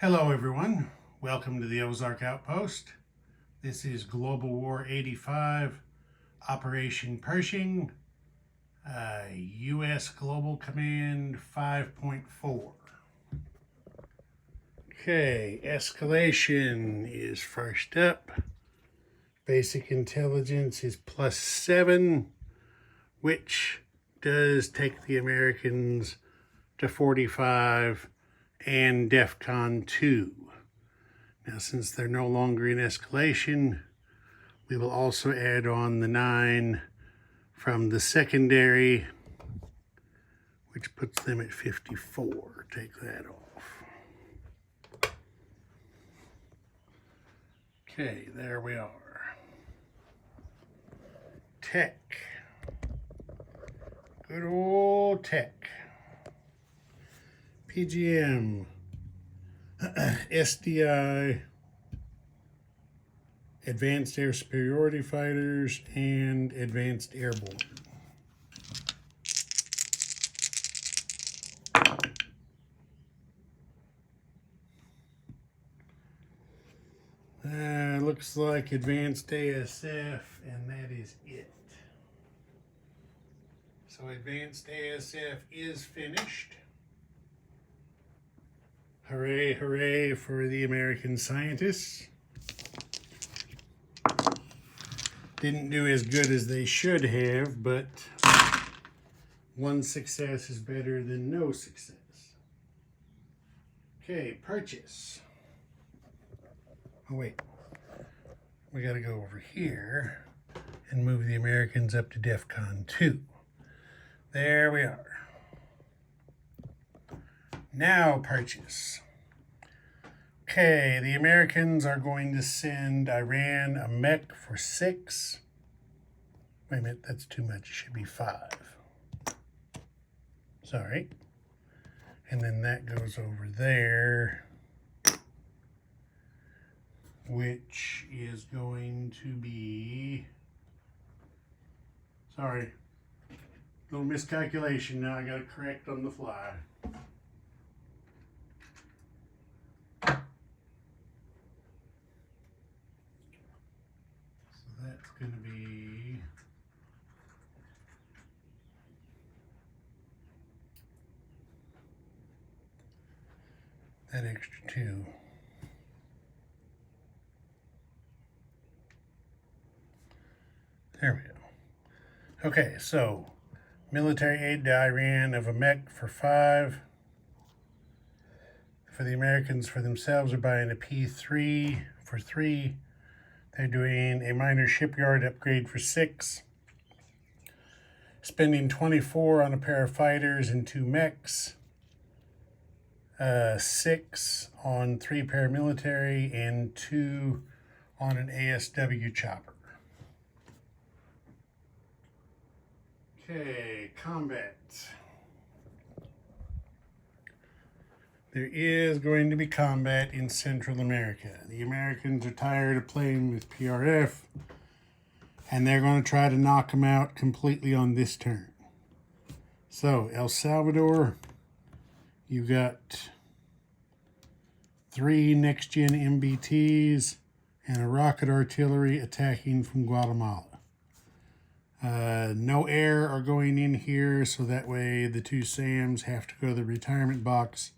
Hello everyone, welcome to the Ozark Outpost. This is Global War 85, Operation Pershing, U.S. Global Command 5.4. Okay, escalation is first up. Basic intelligence is +7, which does take the Americans to 45 and DEFCON 2. Now, since they're no longer in escalation, we will also add on the 9 from the secondary, which puts them at 54. Take that off. Okay, there we are. Tech. Good old tech. PGM, SDI, Advanced Air Superiority Fighters, and Advanced Airborne. Looks like Advanced ASF, and that is it. So Advanced ASF is finished. Hooray, hooray for the American scientists. Didn't do as good as they should have, but one success is better than no success. Okay, purchase. Oh wait, we gotta go over here and move the Americans up to DEFCON 2. There we are. Now purchase. Okay, the Americans are going to send Iran a mech for 6. Wait a minute, that's too much. It should be 5. Sorry. And then that goes over there, which is going to be, sorry, little miscalculation. Now I got to correct on the fly. That's going to be that extra 2. There we go. Okay, so military aid to Iran of a mech for 5. For the Americans, for themselves, are buying a P3 for 3. They're doing a minor shipyard upgrade for 6. Spending 24 on a pair of fighters and 2 mechs. 6 on 3 paramilitary and 2 on an ASW chopper. Okay, combat. There is going to be combat in Central America. The Americans are tired of playing with PRF, and they're going to try to knock them out completely on this turn. So, El Salvador, you got 3 next-gen MBTs and a rocket artillery attacking from Guatemala. No air are going in here, so that way the 2 SAMs have to go to the retirement box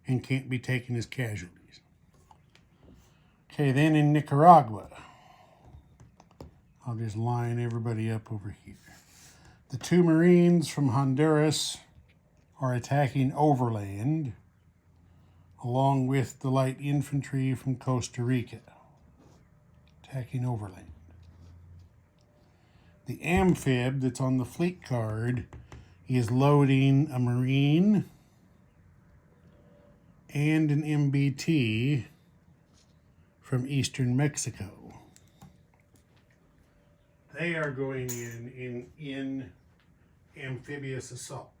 and can't be taken as casualties. Okay, then in Nicaragua, I'll just line everybody up over here. The 2 Marines from Honduras are attacking overland, along with the light infantry from Costa Rica, attacking overland. The amphib that's on the fleet card is loading a Marine and an MBT from eastern Mexico. They are going in amphibious assault.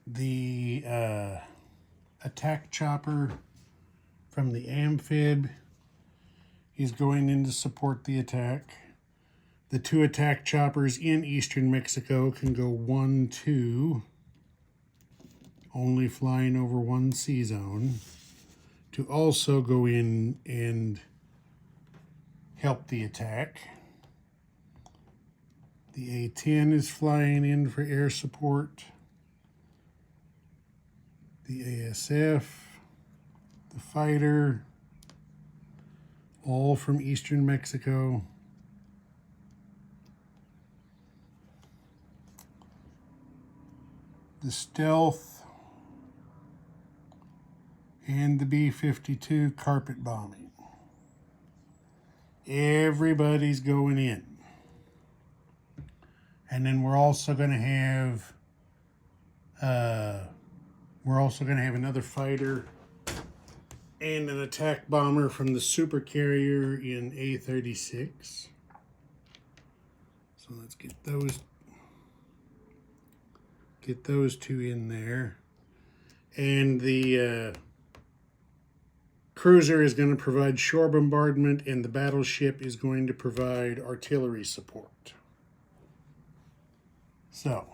The attack chopper from the amphib is going in to support the attack. The 2 attack choppers in eastern Mexico can go 1-2, only flying over 1 sea zone, to also go in and help the attack. The A-10 is flying in for air support. The ASF, the fighter, all from eastern Mexico. The stealth and the B-52 carpet bombing. Everybody's going in. And then we're also going to have another fighter and an attack bomber from the super carrier in A-36. So let's get those 2 in there. And the cruiser is going to provide shore bombardment, and the battleship is going to provide artillery support. So,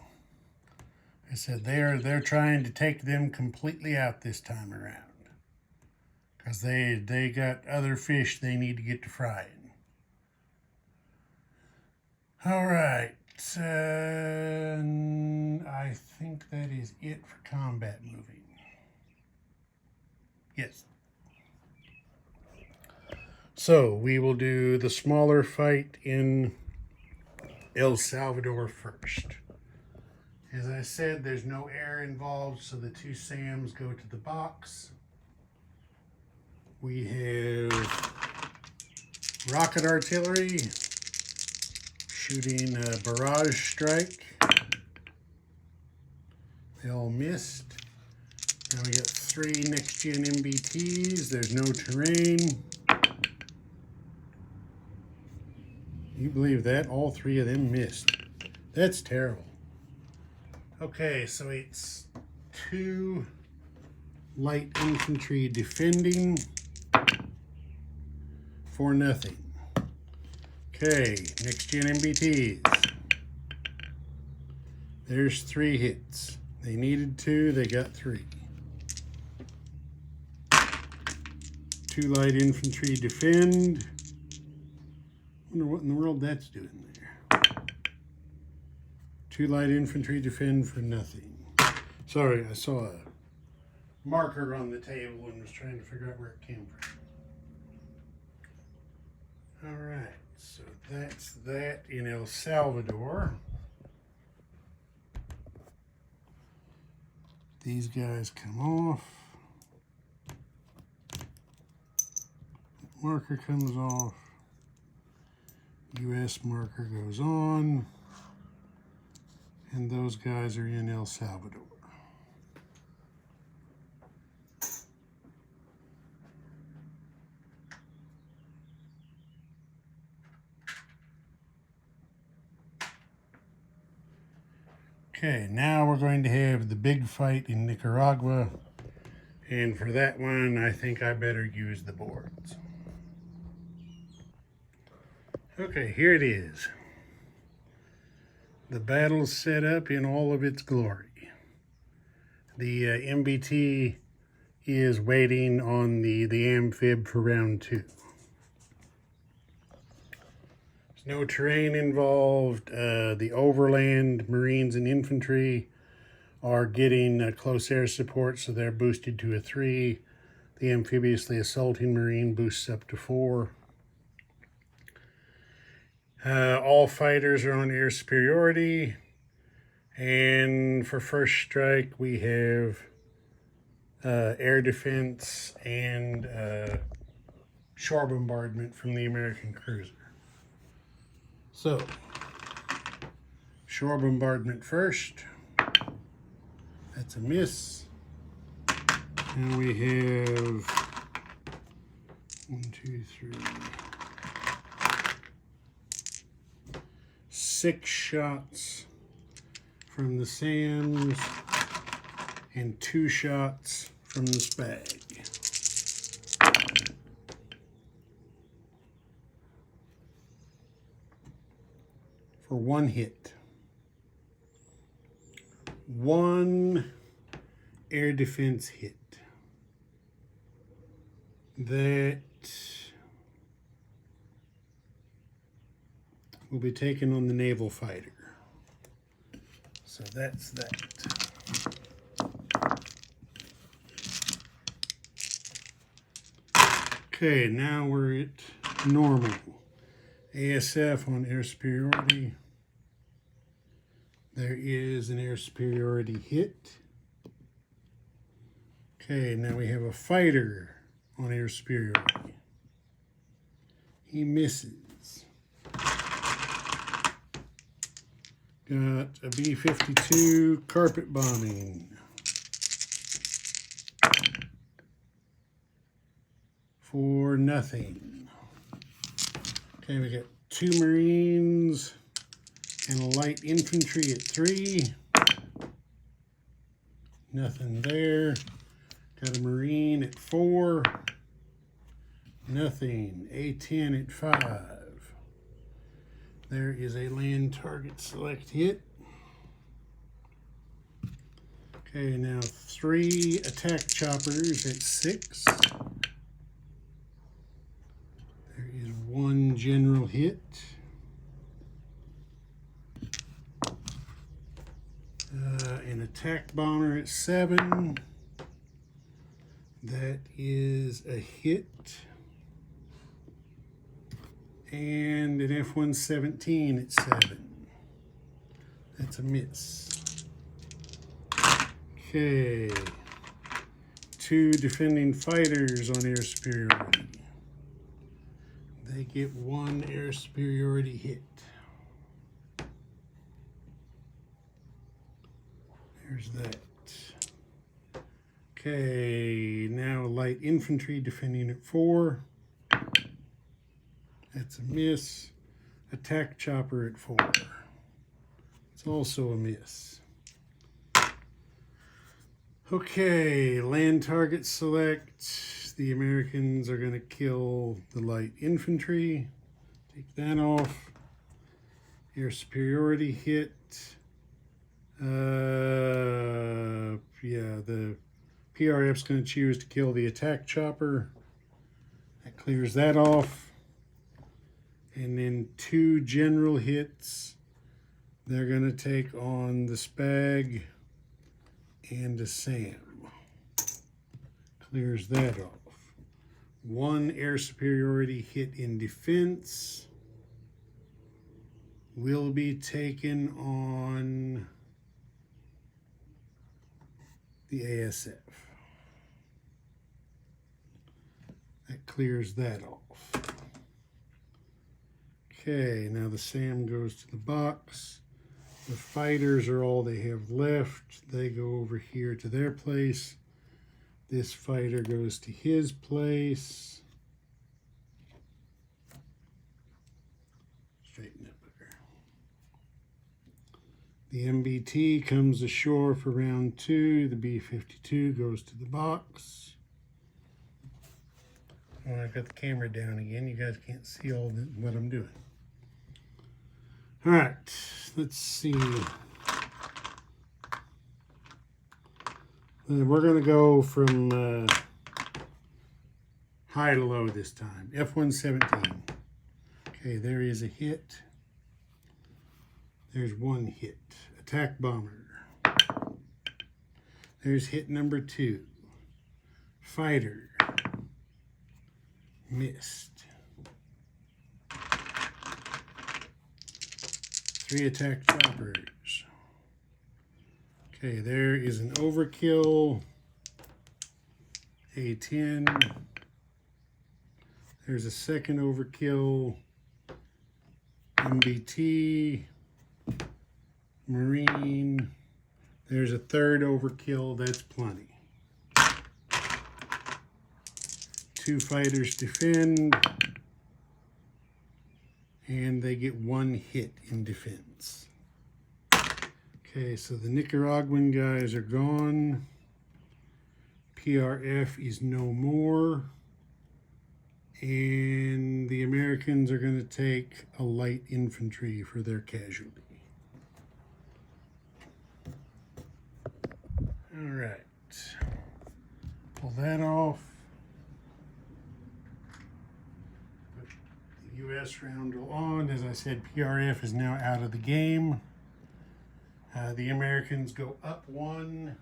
I said they're trying to take them completely out this time around, because they got other fish they need to get to frying. All right, I think that is it for combat moving. Yes. So we will do the smaller fight in El Salvador first. As I said, there's no air involved, so the 2 SAMs go to the box. We have rocket artillery shooting a barrage strike. They all missed. Now we got 3 next-gen MBTs. There's no terrain. You believe that? All 3 of them missed. That's terrible. Okay, so it's 2 light infantry defending for nothing. Okay, next gen MBTs. There's 3 hits. They needed 2, they got 3. 2 light infantry defend. Wonder what in the world that's doing there. 2 light infantry defend for nothing. Sorry, I saw a marker on the table and was trying to figure out where it came from. All right, so that's that in El Salvador. These guys come off. Marker comes off. US marker goes on. And those guys are in El Salvador. Okay, now we're going to have the big fight in Nicaragua. And for that one, I think I better use the boards. Okay, here it is. The battle's set up in all of its glory. The MBT is waiting on the amphib for round 2. There's no terrain involved. The overland Marines and infantry are getting close air support, so they're boosted to a 3. The amphibiously assaulting Marine boosts up to 4. All fighters are on air superiority, and for first strike we have air defense and shore bombardment from the American cruiser. So, shore bombardment first. That's a miss. And we have 1, 2, 3. 6 shots from the SAMs and 2 shots from the SPAG. for 1 hit. 1 air defense hit. That will be taken on the naval fighter. So that's that. Okay, now we're at normal. ASF on air superiority. There is an air superiority hit. Okay, now we have a fighter on air superiority. He misses. Got a B-52 carpet bombing. For nothing. Okay, we got 2 Marines and a light infantry at 3. Nothing there. Got a Marine at 4. Nothing. A-10 at 5. There is a land target select hit. Okay, now 3 attack choppers at 6. There is 1 general hit. An attack bomber at 7. That is a hit. And an F-117 at 7. That's a miss. Okay. 2 defending fighters on air superiority. They get 1 air superiority hit. There's that. Okay, now light infantry defending at 4. That's a miss. Attack chopper at 4. It's also a miss. Okay, land target select. The Americans are going to kill the light infantry. Take that off. Air superiority hit. Yeah, the PRF's going to choose to kill the attack chopper. That clears that off. And then 2 general hits. They're going to take on the Spag and the SAM. Clears that off. 1 air superiority hit in defense will be taken on the ASF. That clears that off. Okay, now the SAM goes to the box. The fighters are all they have left. They go over here to their place. This fighter goes to his place. Straighten up there. The MBT comes ashore for round 2. The B-52 goes to the box. Oh, I've got the camera down again. You guys can't see all what I'm doing. All right, let's see. We're going to go from high to low this time. F-117. Okay, there is a hit. There's 1 hit. Attack bomber. There's hit number 2. Fighter. Missed. 3 attack choppers. Okay, there is an overkill. A-10. There's a second overkill. MBT. Marine. There's a third overkill. That's plenty. 2 fighters defend. And they get 1 hit in defense. Okay, so the Nicaraguan guys are gone. PRF is no more. And the Americans are going to take a light infantry for their casualty. All right. Pull that off. Put the U.S. roundel on. As I said, PRF is now out of the game. The Americans go up 1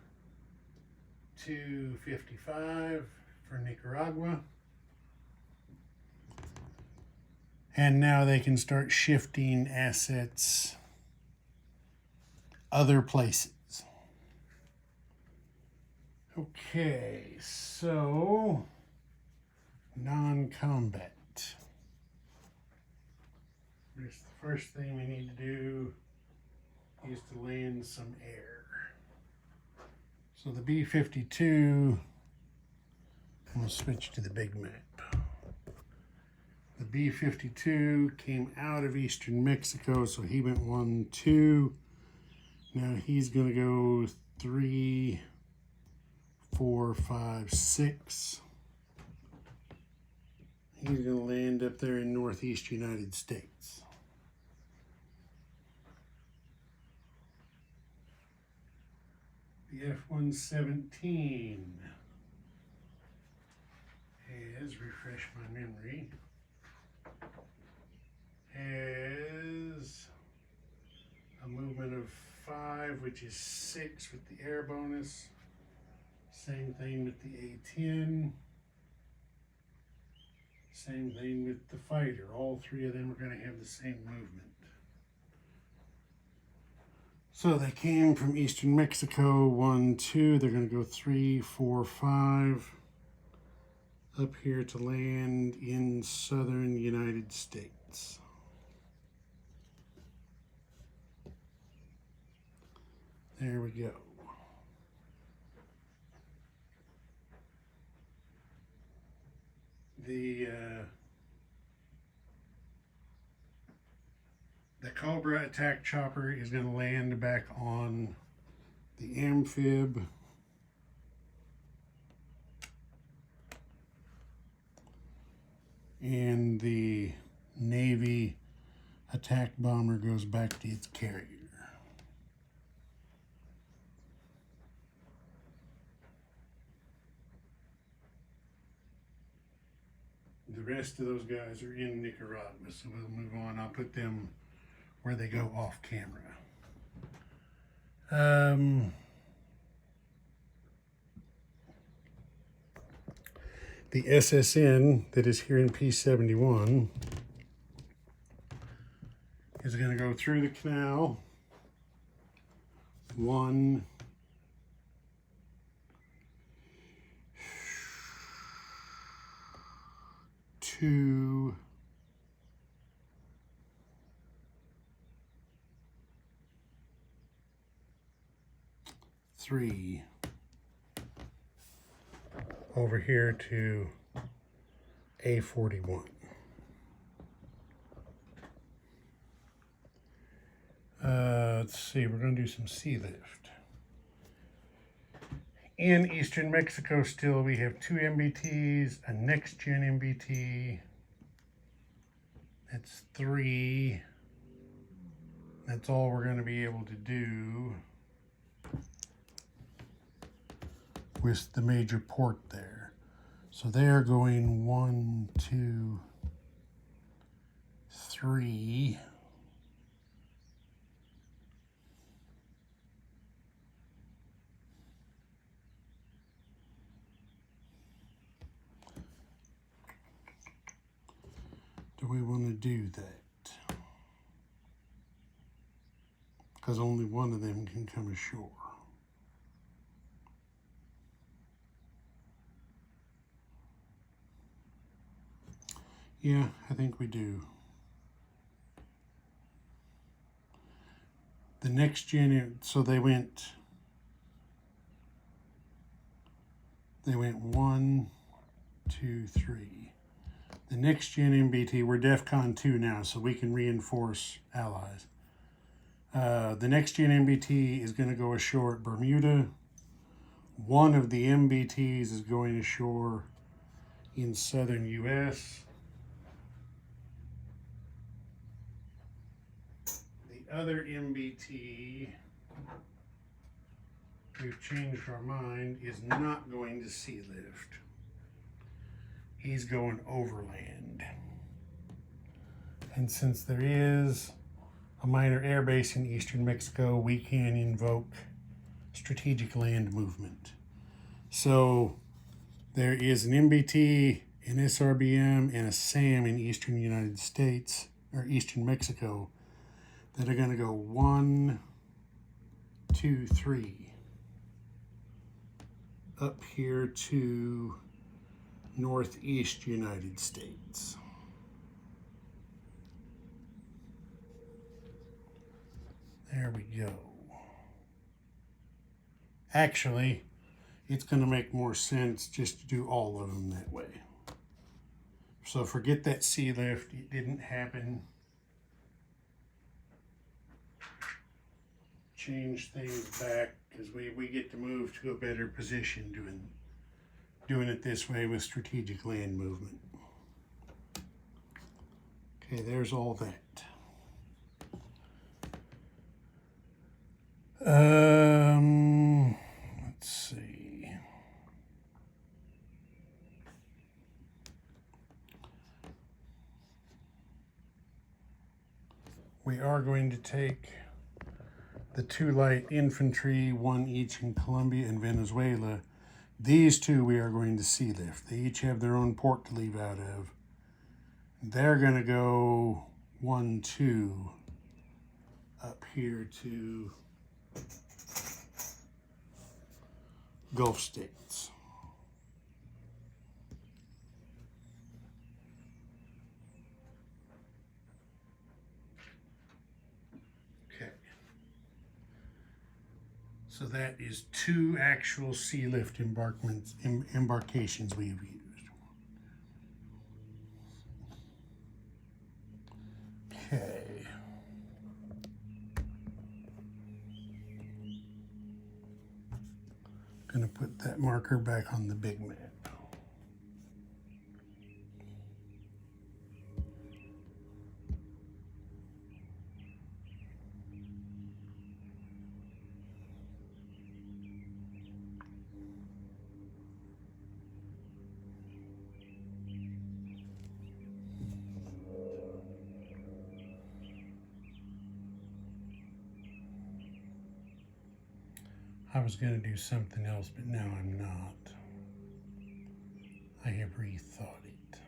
to 55 for Nicaragua. And now they can start shifting assets other places. Okay, so non-combat. The first thing we need to do is to land some air. So the B-52, I'm going to switch to the big map. The B-52 came out of eastern Mexico, so he went 1, 2. Now he's going to go 3, 4, 5, 6. He's going to land up there in northeast United States. The F-117 has, refresh my memory, has a movement of 5, which is 6 with the air bonus. Same thing with the A-10. Same thing with the fighter. All 3 of them are going to have the same movement. So they came from eastern Mexico, 1, 2. They're going to go 3, 4, 5 up here to land in southern United States. There we go. The Cobra attack chopper is going to land back on the amphib. And the Navy attack bomber goes back to its carrier. The rest of those guys are in Nicaragua, so we'll move on. I'll put them where they go off camera. The SSN that is here in P-71 is going to go through the canal. 1, 2, 3, over here to A-41. Let's see, we're going to do some sea lift. In eastern Mexico still, we have 2 MBTs, a next-gen MBT. That's 3. That's all we're going to be able to do with the major port there. So they're going 1, 2, 3. Do we want to do that? Because only one of them can come ashore. Yeah, I think we do. The next gen, so they went 1, 2, 3. The next gen MBT, we're DEFCON 2 now, so we can reinforce allies. The next gen MBT is going to go ashore at Bermuda. One of the MBTs is going ashore in southern U.S. other MBT, we've changed our mind, is not going to sea lift. He's going overland. And since there is a minor air base in eastern Mexico, we can invoke strategic land movement. So there is an MBT, an SRBM, and a SAM in eastern United States, or eastern Mexico, that are going to go 1, 2, 3 up here to northeast United States. There we go. Actually, it's going to make more sense just to do all of them that way. So forget that sea lift. It didn't happen. Change things back because we get to move to a better position doing it this way with strategic land movement. Okay, there's all that. Let's see. We are going to take the 2 light infantry, 1 each in Colombia and Venezuela. These 2 we are going to sea lift. They each have their own port to leave out of. They're going to go 1, 2 up here to Gulf states. Okay. So that is 2 actual sea lift embarkations we've used. Okay. Going to put that marker back on the big map. I was going to do something else, but now I'm not. I have rethought it.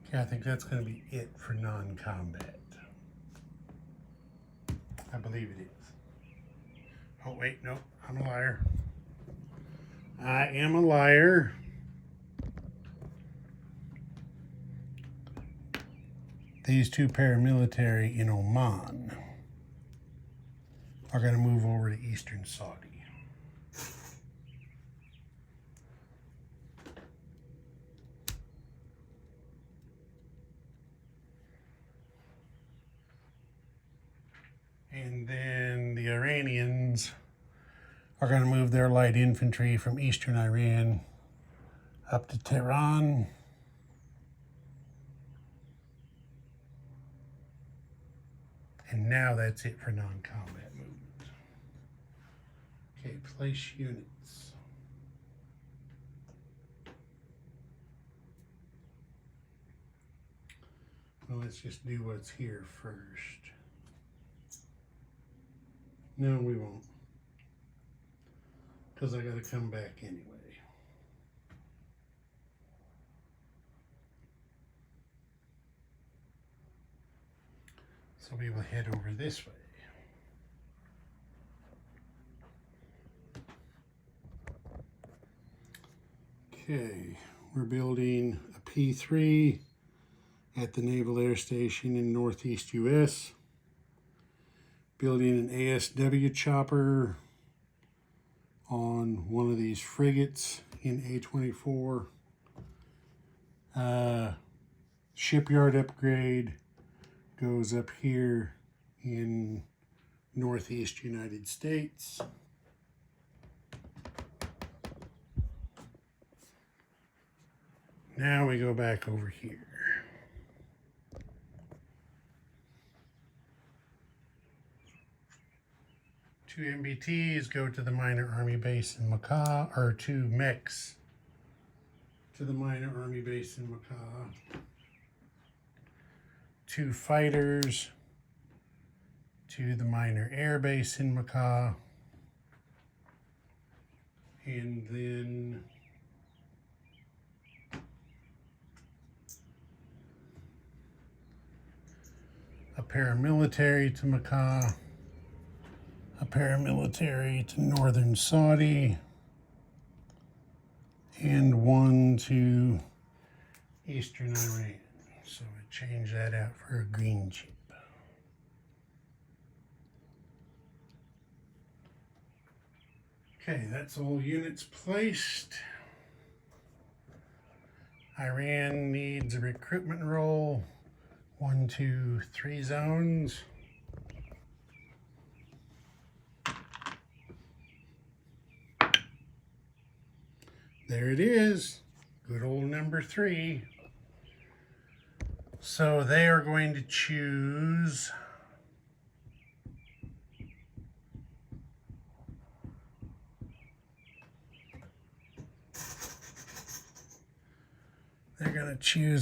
Okay, I think that's going to be it for non-combat. I believe it is. Oh, wait, no, I'm a liar. I am a liar. These 2 paramilitary in Oman are going to move over to eastern Saudi. And then the Iranians are going to move their light infantry from eastern Iran up to Tehran. And now that's it for non-combat movement. Okay, place units. Well, let's just do what's here first. No, we won't. Because I got to come back anyway. So we will head over this way. Okay, we're building a P3 at the Naval Air Station in Northeast US. Building an ASW chopper on one of these frigates in A24. Shipyard upgrade. goes up here in Northeast United States. Now we go back over here. 2 MBTs go to the minor army base in Macau, or 2 mechs to the minor army base in Macau. 2 fighters to the minor air base in Macau. And then a paramilitary to Macau, a paramilitary to northern Saudi, and 1 to eastern Iran. So I changed that out for a green chip. Okay, that's all units placed. Iran needs a recruitment roll. 1, 2, 3 zones. There it is, good old number 3. So they are going to choose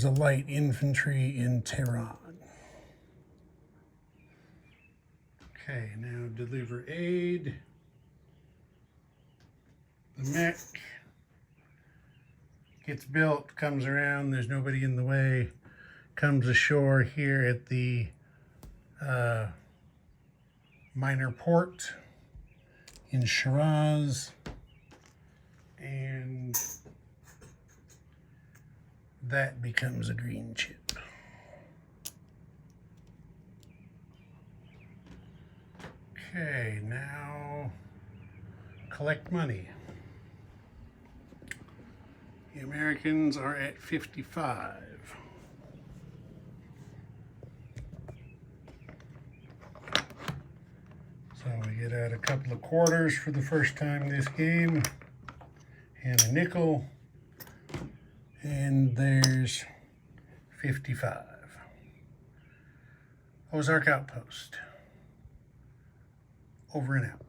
a light infantry in Tehran. Okay, now deliver aid. The mech gets built, comes around, there's nobody in the way, comes ashore here at the minor port in Shiraz, and that becomes a green chip. Okay, now collect money. The Americans are at 55. So we get out a couple of quarters for the first time this game, and a nickel, and there's 55. Ozark Outpost. Over and out.